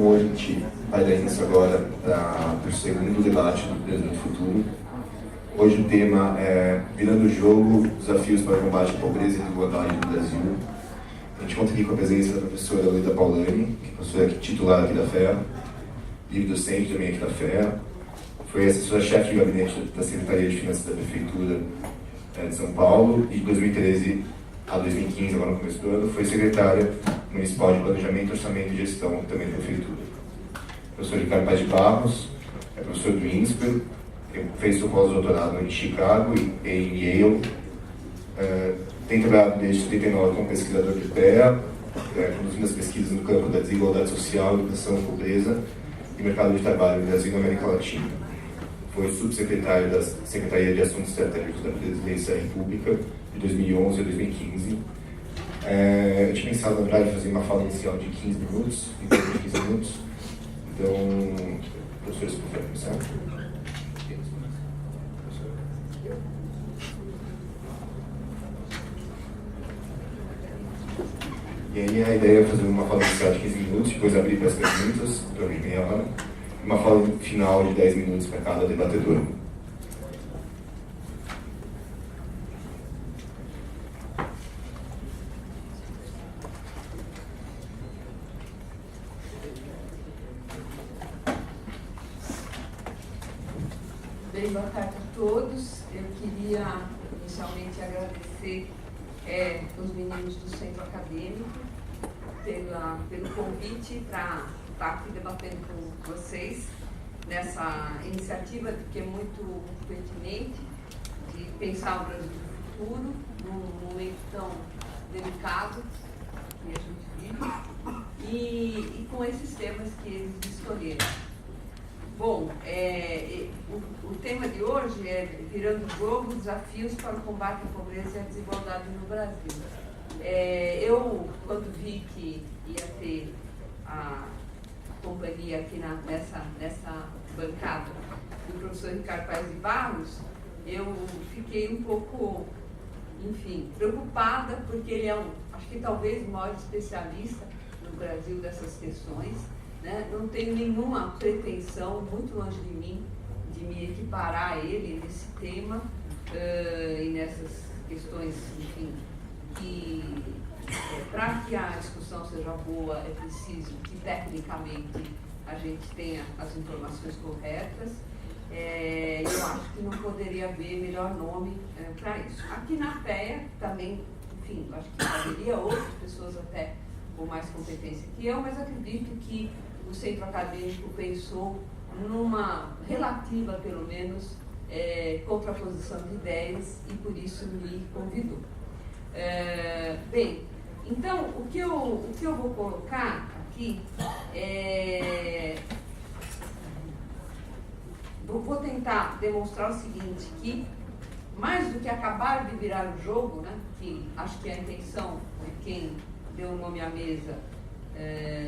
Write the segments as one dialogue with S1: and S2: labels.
S1: Então, a gente vai dar início agora para o segundo debate do Presente Futuro. Hoje o tema é Virando o Jogo, Desafios para o Combate à Pobreza e Desigualdade no Brasil. A gente conta aqui com a presença da professora Leda Paulani, que é professora titular aqui da FEA, livre-docente também aqui da FEA. Foi assessora-chefe de gabinete da Secretaria de Finanças da Prefeitura de São Paulo e de 2013 a 2015, agora no começo do ano, foi secretária municipal de Planejamento, Orçamento e Gestão também da Prefeitura. O professor Ricardo Paz de Barros é professor do INSPER, fez seu pós-doutorado em Chicago e em Yale. Tem trabalhado desde 79 como pesquisador de PEA, conduzindo as pesquisas no campo da desigualdade social, educação, pobreza e mercado de trabalho no Brasil e na América Latina. Foi subsecretário da Secretaria de Assuntos Estratégicos da Presidência da República de 2011 a 2015. Eu tinha pensado, na verdade, fazer uma fala inicial de 15 minutos, em torno de 15 minutos. Então, professor, se puder começar. E aí a ideia é fazer uma fala inicial de 15 minutos, depois abrir para as perguntas, em torno de meia hora, e uma fala final de 10 minutos para cada debatedor.
S2: Bem, boa tarde a todos. Eu queria inicialmente agradecer os meninos do Centro Acadêmico pelo convite para estar aqui debatendo com vocês nessa iniciativa que é muito pertinente de pensar o Brasil do futuro num momento tão delicado que a gente vive e com esses temas que eles escolheram. Bom, o tema de hoje é Virando o Jogo, Desafios para o Combate à Pobreza e à Desigualdade no Brasil. Eu, quando vi que ia ter a companhia aqui nessa bancada do professor Ricardo Paz de Barros, eu fiquei um pouco, preocupada, porque ele é acho que talvez o maior especialista no Brasil dessas questões. Não tenho nenhuma pretensão, muito longe de mim, de me equiparar a ele nesse tema e nessas questões, que para que a discussão seja boa é preciso que tecnicamente a gente tenha as informações corretas. Eu acho que não poderia haver melhor nome para isso. Aqui na FEA também, acho que haveria outras pessoas até com mais competência que eu, mas acredito que o Centro Acadêmico pensou numa relativa, pelo menos, contraposição de ideias e por isso me convidou. Bem, então, o que eu vou colocar aqui vou tentar demonstrar o seguinte, que mais do que acabar de virar o jogo, que acho que a intenção de quem deu o nome à mesa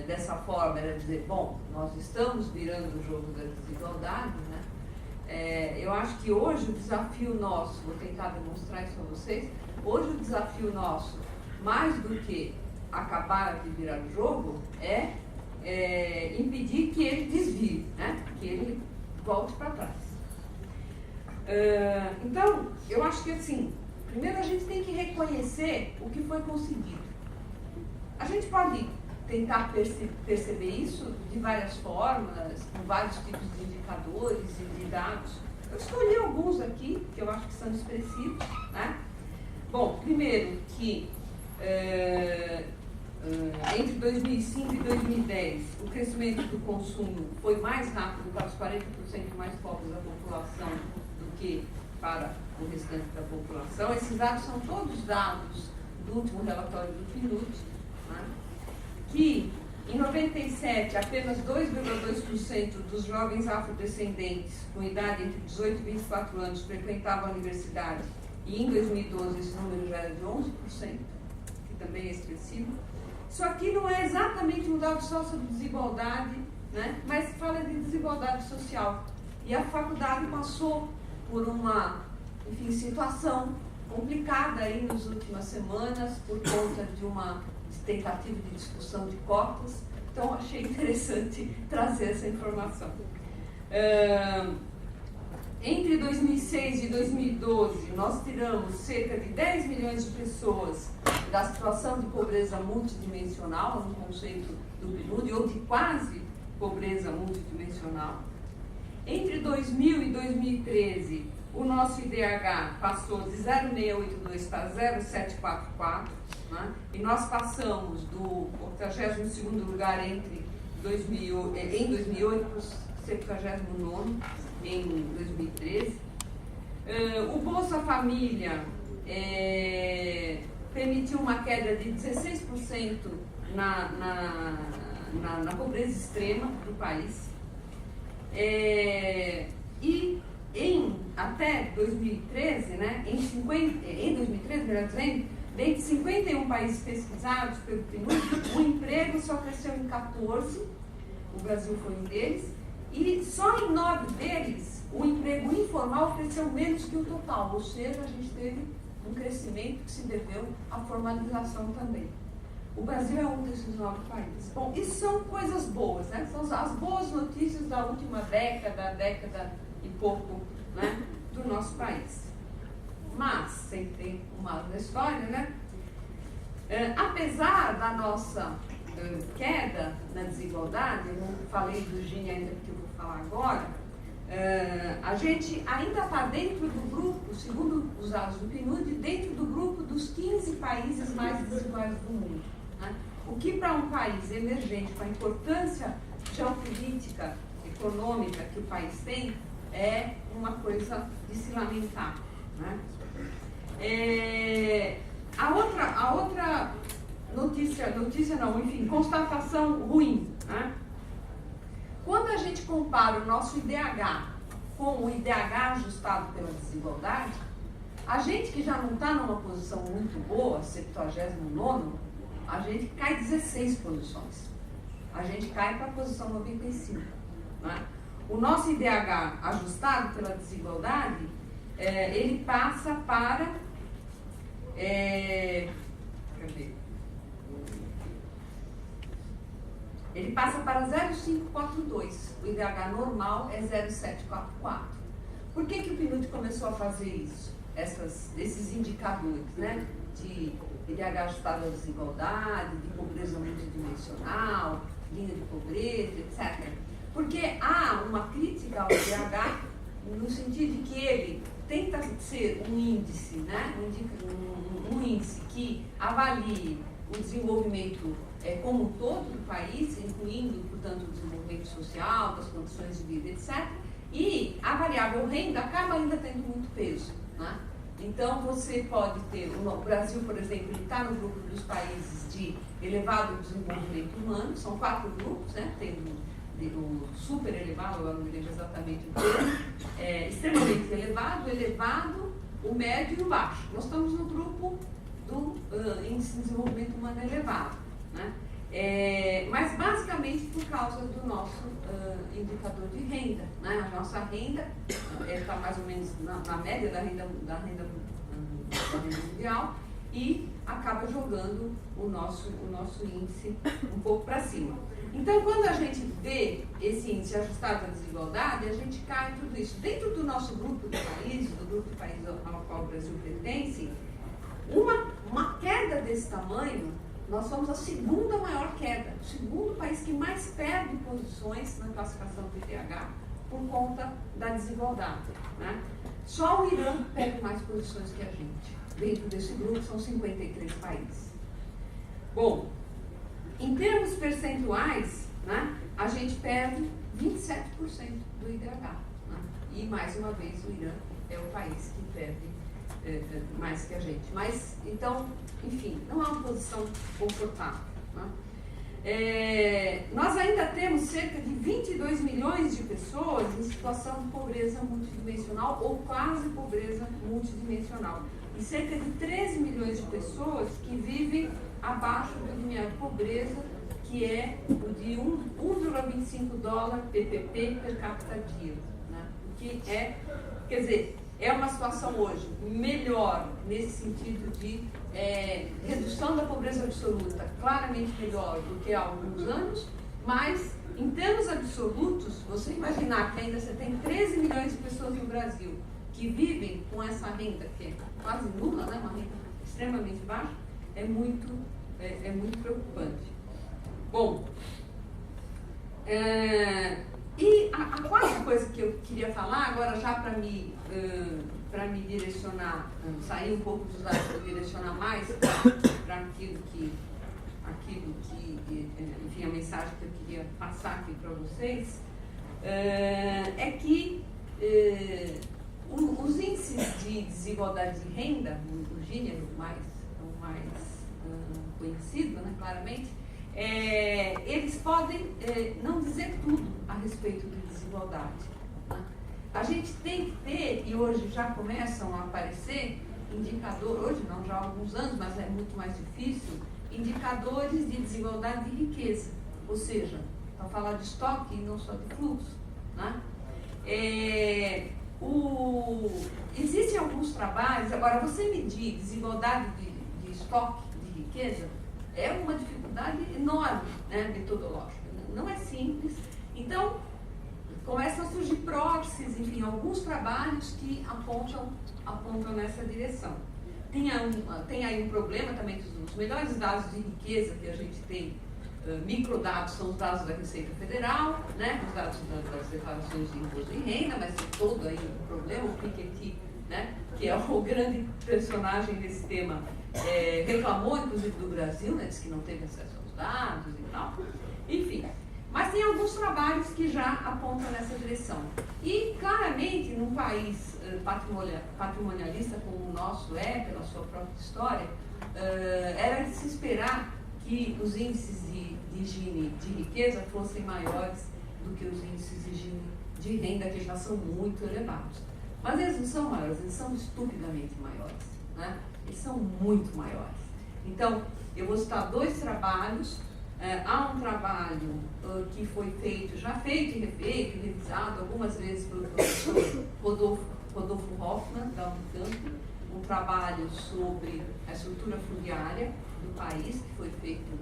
S2: dessa forma era dizer, bom, nós estamos virando o jogo da desigualdade, eu acho que hoje o desafio nosso, vou tentar demonstrar isso a vocês, hoje o desafio nosso, mais do que acabar de virar o jogo, é impedir que ele desvie, que ele volte para trás. Então, eu acho que primeiro a gente tem que reconhecer o que foi conseguido. A gente pode tentar perceber isso de várias formas, com vários tipos de indicadores e de dados. Eu escolhi alguns aqui, que eu acho que são expressivos. Bom, primeiro que entre 2005 e 2010, o crescimento do consumo foi mais rápido para os 40% mais pobres da população do que para o restante da população. Esses dados são todos dados do último relatório do PNUD, que em 97 apenas 2,2% dos jovens afrodescendentes com idade entre 18 e 24 anos frequentavam a universidade e em 2012 esse número já era de 11%, que também é expressivo. Isso aqui não é exatamente um dado só sobre desigualdade, mas fala de desigualdade social. E a faculdade passou por uma situação complicada aí nas últimas semanas por conta de uma tentativa de discussão de cotas. Então, Então, achei interessante trazer essa informação. Entre 2006 e 2012, nós tiramos cerca de 10 milhões de pessoas da situação de pobreza multidimensional, no conceito do PNUD, ou de quase pobreza multidimensional. Entre 2000 e 2013, o nosso IDH passou de 0,682 para 0,744, né? E nós passamos do 82º lugar em 2008 para o 79º em 2013. O Bolsa Família permitiu uma queda de 16% na pobreza extrema do país. E até 2013, né, em 2013, melhor dizendo, dentre 51 países pesquisados pelo PNUD, o emprego só cresceu em 14, o Brasil foi um deles, e só em 9 deles o emprego informal cresceu menos que o total, ou seja, a gente teve um crescimento que se deveu à formalização também. O Brasil é um desses 9 países. Bom, isso são coisas boas, né? São as boas notícias da última década e pouco, né, do nosso país. Mas, sempre tem um mal na história, né? Apesar da nossa queda na desigualdade, eu não falei do Gini ainda, porque eu vou falar agora, a gente ainda está dentro do grupo, segundo os dados do PNUD, dentro do grupo dos 15 países mais desiguais do mundo. Né? O que para um país emergente, com a importância geopolítica, econômica que o país tem, é uma coisa de se lamentar. Né? A outra constatação ruim, né? Quando a gente compara o nosso IDH com o IDH ajustado pela desigualdade, a gente que já não está numa posição muito boa, 79º, a gente cai 16 posições. A gente cai para a posição 95. Né? O nosso IDH ajustado pela desigualdade, ele passa para... Ele passa para 0,542. O IDH normal é 0,744. Por que o PNUD começou a fazer isso? Esses indicadores, né? De IDH ajustado à desigualdade, de pobreza multidimensional, linha de pobreza, etc. Porque há uma crítica ao IDH no sentido de que ele tenta ser um índice, né? Um índice que avalie o desenvolvimento como um todo do país, incluindo, portanto, o desenvolvimento social, das condições de vida, etc. E a variável renda acaba ainda tendo muito peso. Né? Então, você pode ter, o Brasil, por exemplo, ele está no grupo dos países de elevado desenvolvimento humano, são 4 grupos, né? Tem o super elevado, agora não me lembro exatamente o termo, extremamente elevado, o médio e o baixo. Nós estamos no grupo do índice de desenvolvimento humano elevado. Né? Mas basicamente por causa do nosso indicador de renda. Né? A nossa renda está mais ou menos na média da renda mundial e acaba jogando o nosso índice um pouco para cima. Então, quando a gente vê esse índice ajustado à desigualdade, a gente cai em tudo isso. Dentro do nosso grupo de países, do grupo de países ao qual o Brasil pertence, uma queda desse tamanho, nós somos a segunda maior queda, o segundo país que mais perde posições na classificação do IDH por conta da desigualdade. Né? Só o Irã perde mais posições que a gente. Dentro desse grupo são 53 países. Bom, em termos percentuais, né, a gente perde 27% do IDH. Né? E, mais uma vez, o Irã é o país que perde mais que a gente. Mas, então, enfim, não é uma posição confortável. Né? Nós ainda temos cerca de 22 milhões de pessoas em situação de pobreza multidimensional ou quase pobreza multidimensional. E cerca de 13 milhões de pessoas que vivem abaixo do limiar de pobreza, que é o de $1,25 PPP per capita dia. Né? Que quer dizer, é uma situação hoje melhor nesse sentido de redução da pobreza absoluta, claramente melhor do que há alguns anos, mas, em termos absolutos, você imaginar que ainda você tem 13 milhões de pessoas no Brasil que vivem com essa renda, que é quase nula, né, uma renda extremamente baixa, é muito preocupante. Bom, e a quarta coisa que eu queria falar, agora já para me direcionar, sair um pouco dos dados para direcionar mais para aquilo que, enfim, a mensagem que eu queria passar aqui para vocês, é que os índices de desigualdade de renda, o Gini é o mais conhecido, né, claramente, eles podem não dizer tudo a respeito de desigualdade. Né? A gente tem que ter, e hoje já começam a aparecer indicadores, hoje não, já há alguns anos, mas é muito mais difícil, indicadores de desigualdade de riqueza, ou seja, para falar de estoque e não só de fluxo. Né? Existem alguns trabalhos, agora você medir desigualdade de estoque de riqueza é uma dificuldade enorme, né, metodológica, não é simples, então começam a surgir proxies, enfim, alguns trabalhos que apontam nessa direção. Tem aí um problema também, os melhores dados de riqueza que a gente tem, microdados, são os dados da Receita Federal, né, os dados das declarações de imposto de renda, mas tem todo aí um problema, o Piketty, né, que é o grande personagem desse tema, reclamou inclusive do Brasil, né, disse que não teve acesso aos dados e tal, enfim. Mas tem alguns trabalhos que já apontam nessa direção. E, claramente, num país patrimonialista como o nosso pela sua própria história, era de se esperar que os índices de Gini de riqueza fossem maiores do que os índices de Gini de renda, que já são muito elevados. Mas eles não são maiores, eles são estupidamente maiores. Né? Eles são muito maiores. Então, eu vou citar dois trabalhos. Há um trabalho que foi já feito e refeito, e revisado algumas vezes pelo professor Rodolfo Hoffmann, da Unicamp, um trabalho sobre a estrutura fundiária do país, que foi feito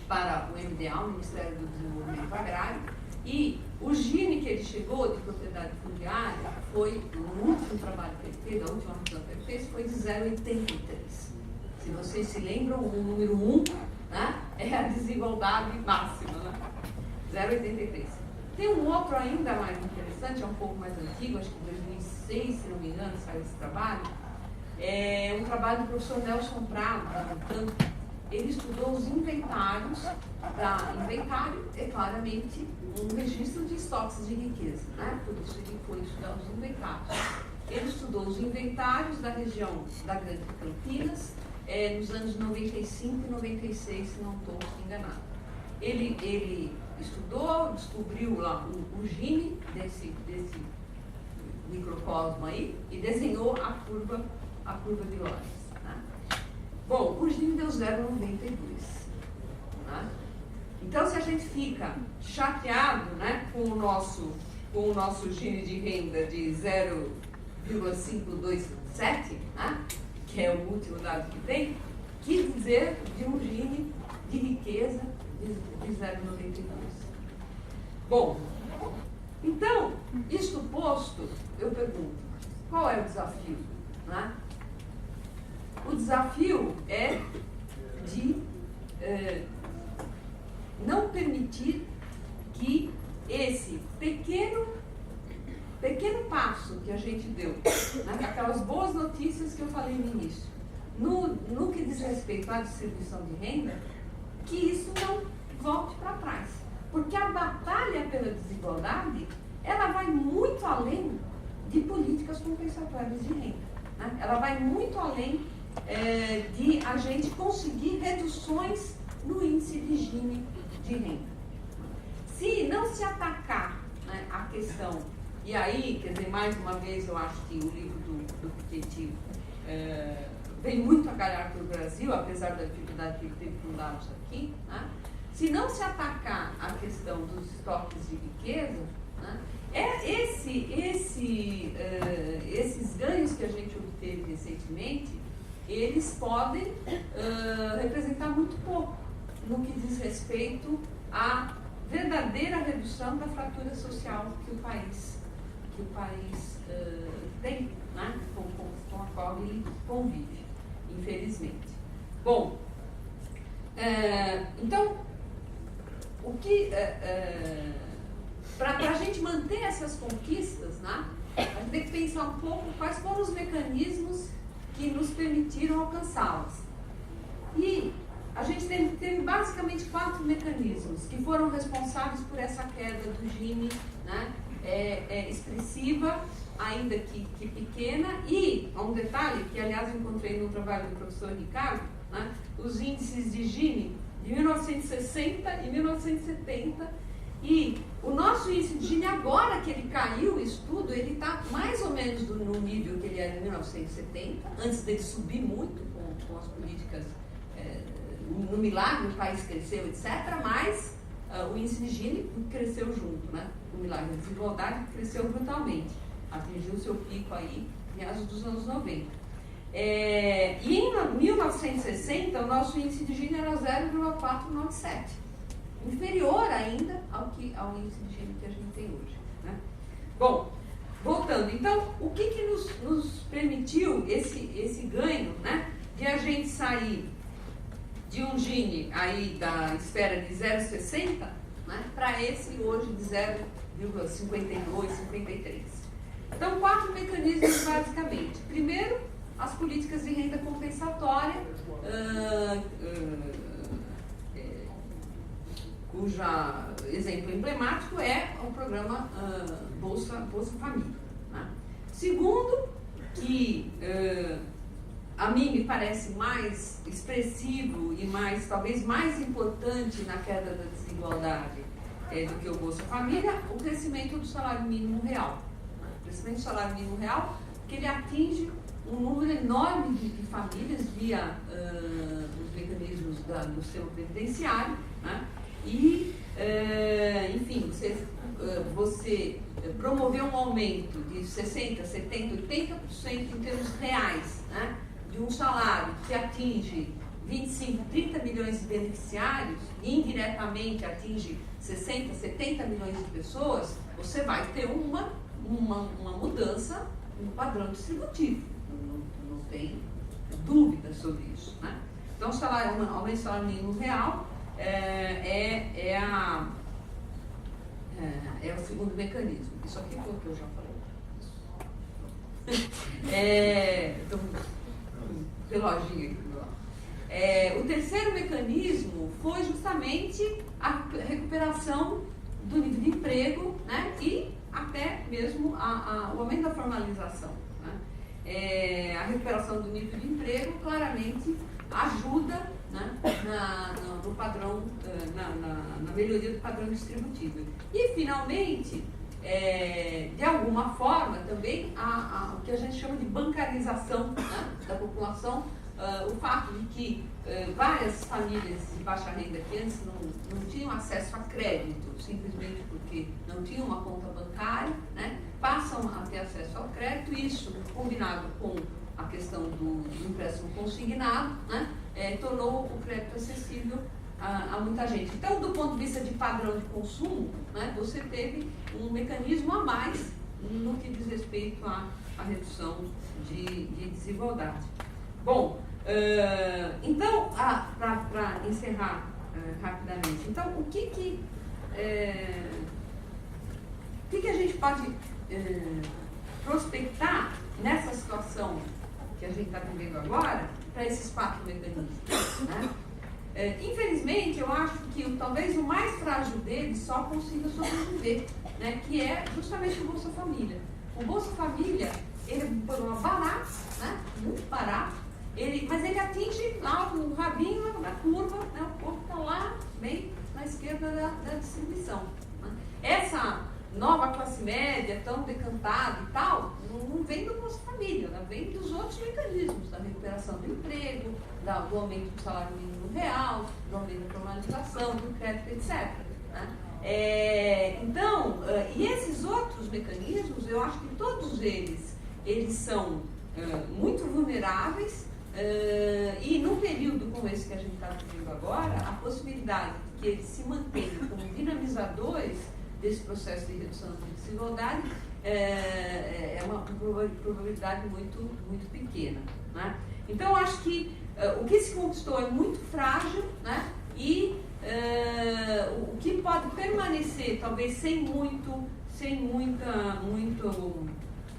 S2: para o MDA, o Ministério do Desenvolvimento Agrário, e o Gini que ele chegou de propriedade fundiária foi, o último trabalho que ele fez, a última revisão que ele fez, foi de 0,83. Se vocês se lembram, o número 1, né, é a desigualdade máxima, né? 0,83. Tem um outro ainda mais interessante, é um pouco mais antigo, acho que 2006, se não me engano, saiu esse trabalho. É um trabalho do professor Nelson Prado, da Unicamp. Ele estudou os inventários. Inventário é claramente um registro de estoques de riqueza, né? Por isso ele foi estudar os inventários. Ele estudou os inventários da região da Grande Campinas, nos anos 95 e 96, se não estou enganado. Ele estudou, descobriu lá o Gini desse microcosmo aí e desenhou a curva de Lorenz. Né? Bom, o Gini deu 0,92. Né? Então, se a gente fica chateado, né, com o nosso Gini de renda de 0,527, né, que é o último dado que tem, que dizer de um Gini de riqueza de 0,92. Bom, então, isto posto, eu pergunto, qual é o desafio? Né? O desafio é de não permitir que esse pequeno passo que a gente deu, né, aquelas boas notícias que eu falei no início, no que diz respeito à distribuição de renda, que isso não volte para trás. Porque a batalha pela desigualdade, ela vai muito além de políticas compensatórias de renda. Né? Ela vai muito além de a gente conseguir reduções no índice de Gini de renda. Se não se atacar, né, a questão, e aí, quer dizer, mais uma vez, eu acho que o livro do Piketty vem muito a calhar para o Brasil, apesar da dificuldade que ele teve com dados aqui, né? Se não se atacar a questão dos estoques de riqueza, né, esses ganhos que a gente obteve recentemente, eles podem representar muito pouco no que diz respeito a verdadeira redução da fratura social que o país tem, né? com a qual ele convive, infelizmente. Bom, então, o que para a gente manter essas conquistas, né, a gente tem que pensar um pouco quais foram os mecanismos que nos permitiram alcançá-las. E a gente teve basicamente 4 mecanismos que foram responsáveis por essa queda do Gini, né, expressiva, ainda que pequena. E há um detalhe que, aliás, eu encontrei no trabalho do professor Ricardo, né, os índices de Gini de 1960 e 1970, e o nosso índice de Gini, agora que ele caiu, isso tudo, ele está mais ou menos no nível que ele era em 1970, antes dele subir muito com as políticas, no milagre o país cresceu, etc., mas o índice de Gini cresceu junto, né? O milagre da desigualdade cresceu brutalmente, atingiu o seu pico aí em meados dos anos 90. E em 1960, o nosso índice de Gini era 0,497. Inferior ainda ao índice de Gini que a gente tem hoje, né? Bom, voltando, então, o que nos permitiu esse ganho, né, de a gente sair de um Gini aí da esfera de 0,60, né, para esse hoje de 0,52, 53. Então, 4 mecanismos basicamente. Primeiro, as políticas de renda compensatória, cuja exemplo emblemático é o programa Bolsa Família, né? Segundo, que a mim me parece mais expressivo e talvez mais importante na queda da desigualdade do que o Bolsa Família, o crescimento do salário mínimo real. O crescimento do salário mínimo real, que ele atinge um número enorme de famílias via os mecanismos do sistema previdenciário, né? E, enfim, você promoveu um aumento de 60%, 70%, 80% em termos reais, né, de um salário que atinge 25, 30 milhões de beneficiários e indiretamente atinge 60, 70 milhões de pessoas, você vai ter uma mudança no padrão distributivo. Não tem dúvida sobre isso, né? Então, o aumento do salário mínimo real é o segundo mecanismo. Isso aqui foi o que eu já falei. Reloginho aqui. O terceiro mecanismo foi justamente a recuperação do nível de emprego, né, e até mesmo o aumento da formalização, né? A recuperação do nível de emprego claramente ajuda, né, no padrão, na melhoria do padrão distributivo. E, finalmente, de alguma forma, também o que a gente chama de bancarização, né, da população, o fato de que várias famílias de baixa renda que antes não tinham acesso a crédito, simplesmente porque não tinham uma conta bancária, né, passam a ter acesso ao crédito. Isso, combinado com a questão do empréstimo consignado, né, tornou o crédito acessível a muita gente. Então, do ponto de vista de padrão de consumo, né, você teve um mecanismo a mais no que diz respeito à redução de desigualdade. Bom, então, para encerrar rapidamente, então, o que a gente pode prospectar nessa situação que a gente está vivendo agora para esses 4 mecanismos, né? Infelizmente, eu acho que talvez o mais frágil deles só consiga sobreviver, né, que é justamente o Bolsa Família. O Bolsa Família, ele é um programa barato, né, muito barato, mas ele atinge lá o rabinho da curva, né, o povo está lá bem na esquerda da distribuição, né? Essa nova classe média tão decantada e tal, não vem do Bolsa Família, ela vem dos outros mecanismos, da recuperação do emprego, do aumento do salário mínimo real, do aumento da formalização, do crédito, etc., né? Então, e esses outros mecanismos, eu acho que todos eles são muito vulneráveis, e num período como esse que a gente está vivendo agora, a possibilidade de que eles se mantenham como dinamizadores desse processo de redução de desigualdade é uma probabilidade muito pequena, né? Então, acho que o que se conquistou é muito frágil, né? E o que pode permanecer, talvez sem muito,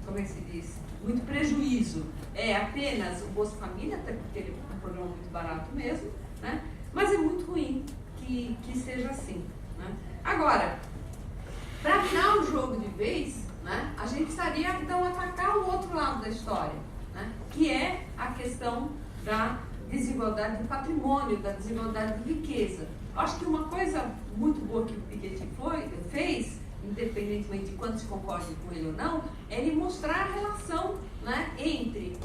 S2: como é que se diz? Muito prejuízo, é apenas o Bolsa Família, até porque ele é um programa muito barato mesmo, né? Mas é muito ruim que seja assim, né? Agora, para virar o jogo de vez, né, a gente precisaria então atacar o outro lado da história, né, que é a questão da desigualdade de patrimônio, da desigualdade de riqueza. Acho que uma coisa muito boa que o Piketty fez, independentemente de quanto se concorde com ele ou não, é ele mostrar a relação, né, entre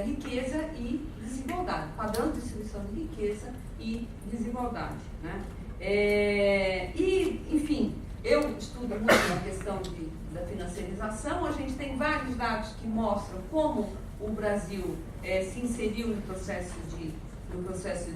S2: riqueza e desigualdade, padrão de distribuição de riqueza e desigualdade, né? E, enfim, eu estudo muito a questão da financiarização. A gente tem vários dados que mostram como o Brasil se inseriu no processo de financiarização